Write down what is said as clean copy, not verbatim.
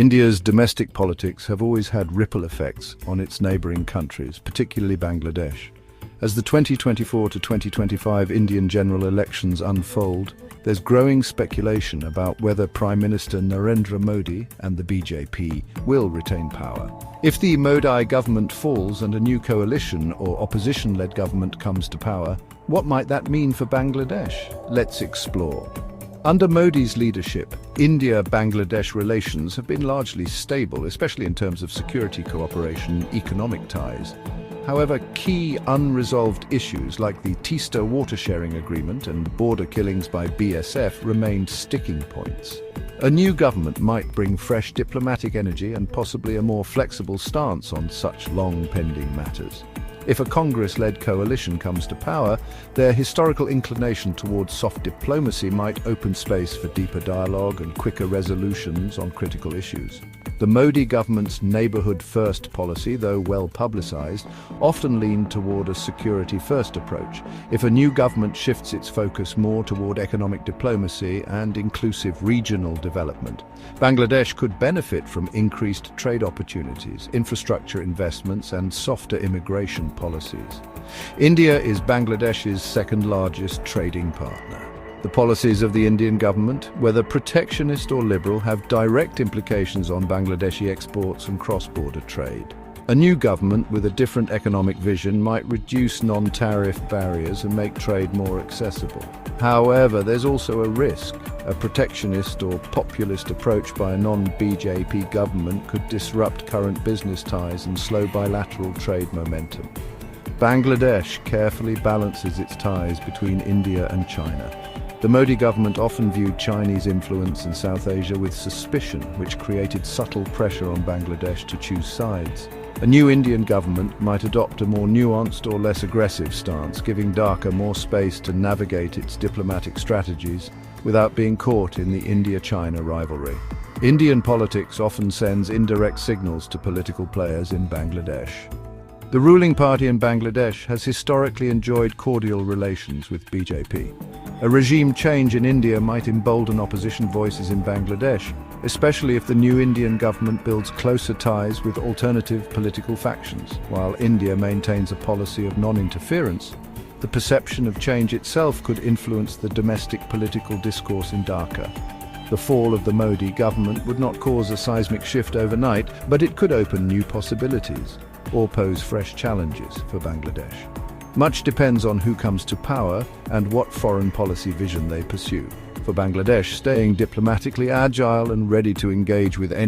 India's domestic politics have always had ripple effects on its neighbouring countries, particularly Bangladesh. As the 2024 to 2025 Indian general elections unfold, there's growing speculation about whether Prime Minister Narendra Modi and the BJP will retain power. If the Modi government falls and a new coalition or opposition-led government comes to power, what might that mean for Bangladesh? Let's explore. Under Modi's leadership, India-Bangladesh relations have been largely stable, especially in terms of security cooperation and economic ties. However, key unresolved issues like the Teesta water-sharing agreement and border killings by BSF remained sticking points. A new government might bring fresh diplomatic energy and possibly a more flexible stance on such long-pending matters. If a Congress-led coalition comes to power, their historical inclination towards soft diplomacy might open space for deeper dialogue and quicker resolutions on critical issues. The Modi government's neighbourhood-first policy, though well publicised, often leaned toward a security-first approach. If a new government shifts its focus more toward economic diplomacy and inclusive regional development, Bangladesh could benefit from increased trade opportunities, infrastructure investments and softer immigration policies. India is Bangladesh's second-largest trading partner. The policies of the Indian government, whether protectionist or liberal, have direct implications on Bangladeshi exports and cross-border trade. A new government with a different economic vision might reduce non-tariff barriers and make trade more accessible. However, there's also a risk. A protectionist or populist approach by a non-BJP government could disrupt current business ties and slow bilateral trade momentum. Bangladesh carefully balances its ties between India and China. The Modi government often viewed Chinese influence in South Asia with suspicion, which created subtle pressure on Bangladesh to choose sides. A new Indian government might adopt a more nuanced or less aggressive stance, giving Dhaka more space to navigate its diplomatic strategies without being caught in the India-China rivalry. Indian politics often sends indirect signals to political players in Bangladesh. The ruling party in Bangladesh has historically enjoyed cordial relations with BJP. A regime change in India might embolden opposition voices in Bangladesh, especially if the new Indian government builds closer ties with alternative political factions. While India maintains a policy of non-interference, the perception of change itself could influence the domestic political discourse in Dhaka. The fall of the Modi government would not cause a seismic shift overnight, but it could open new possibilities or pose fresh challenges for Bangladesh. Much depends on who comes to power and what foreign policy vision they pursue. For Bangladesh, staying diplomatically agile and ready to engage with any